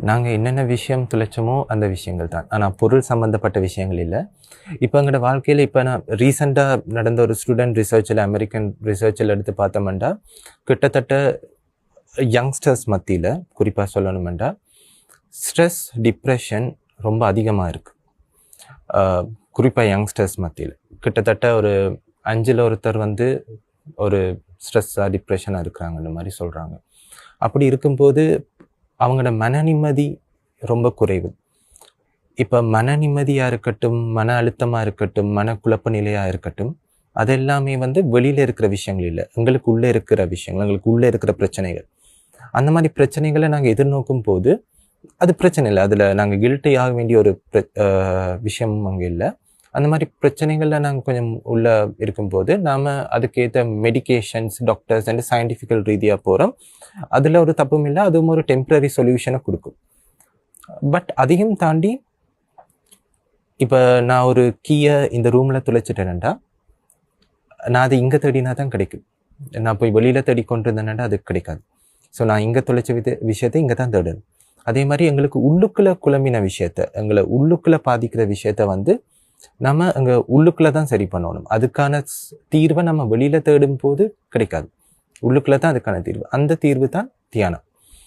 நாங்கள் என்னென்ன விஷயம் துளைச்சோமோ அந்த விஷயங்கள் தான். ஆனால் பொருள் சம்மந்தப்பட்ட விஷயங்கள் இல்லை. இப்போ எங்களோட வாழ்க்கையில் இப்போ நான் ரீசெண்டாக நடந்த ஒரு ஸ்டூடெண்ட் ரிசர்ச்சில், அமெரிக்கன் ரிசர்ச்சில் எடுத்து பார்த்தோம்னா, கிட்டத்தட்ட யங்ஸ்டர்ஸ் மத்தியில் குறிப்பாக சொல்லணுமெண்டா ஸ்ட்ரெஸ், டிப்ரெஷன் ரொம்ப அதிகமாக இருக்குது. குறிப்பாக யங்ஸ்டர்ஸ் மத்தியில் கிட்டத்தட்ட ஒரு 5ல் ஒருத்தர் ஒரு ஸ்ட்ரெஸ்ஸாக, டிப்ரெஷனாக இருக்கிறாங்கன்ற மாதிரி சொல்கிறாங்க. அப்படி இருக்கும்போது அவங்களோட மன நிம்மதி ரொம்ப குறைவு. இப்போ மன நிம்மதியாக இருக்கட்டும், மன அழுத்தமாக இருக்கட்டும், மனக்குழப்ப நிலையாக இருக்கட்டும், அதெல்லாமே வெளியில் இருக்கிற விஷயங்கள் இல்லை, எங்களுக்கு உள்ளே இருக்கிற விஷயங்கள், எங்களுக்கு உள்ளே இருக்கிற பிரச்சனைகள். அந்த மாதிரி பிரச்சனைகளை நாங்கள் எதிர்நோக்கும் போது அது பிரச்சனை இல்லை, அதில் நாங்கள் கில்ட்டி ஆக வேண்டிய ஒரு விஷயமும் அங்கே இல்லை. அந்த மாதிரி பிரச்சனைகளில் நாங்கள் கொஞ்சம் உள்ளே இருக்கும்போது நாம் அதுக்கேற்ற மெடிக்கேஷன்ஸ், டாக்டர்ஸ் அண்ட் சயின்டிஃபிக்கல் ரீதியாக போகிறோம். அதில் ஒரு தப்பும் இல்லை, அதுவும் ஒரு டெம்பரரி சொல்யூஷனை கொடுக்கும். பட் அதையும் தாண்டி இப்போ நான் ஒரு கீயை இந்த ரூமில் துளைச்சிட்டேன்டா, நான் அது இங்கே தேடினா தான் கிடைக்கும். நான் போய் வெளியில் தேடி கொண்டு இருந்தேன்டா அது கிடைக்காது. ஸோ நான் இங்கே துளைச்ச விஷயத்தை இங்கே தான் தேடணும். அதே மாதிரி எங்களுக்கு உள்ளுக்குள்ளே குழம்பின விஷயத்த, எங்களை உள்ளுக்குள்ளே பாதிக்கிற விஷயத்த நம்ம அங்கே உள்ளுக்குள்ளே தான் சரி பண்ணணும். அதுக்கான தீர்வை நம்ம வெளியில் தேடும் போது கிடைக்காது. உள்ளுக்குள்ளே தான் அதுக்கான தீர்வு. அந்த தீர்வு தான் தியானம்.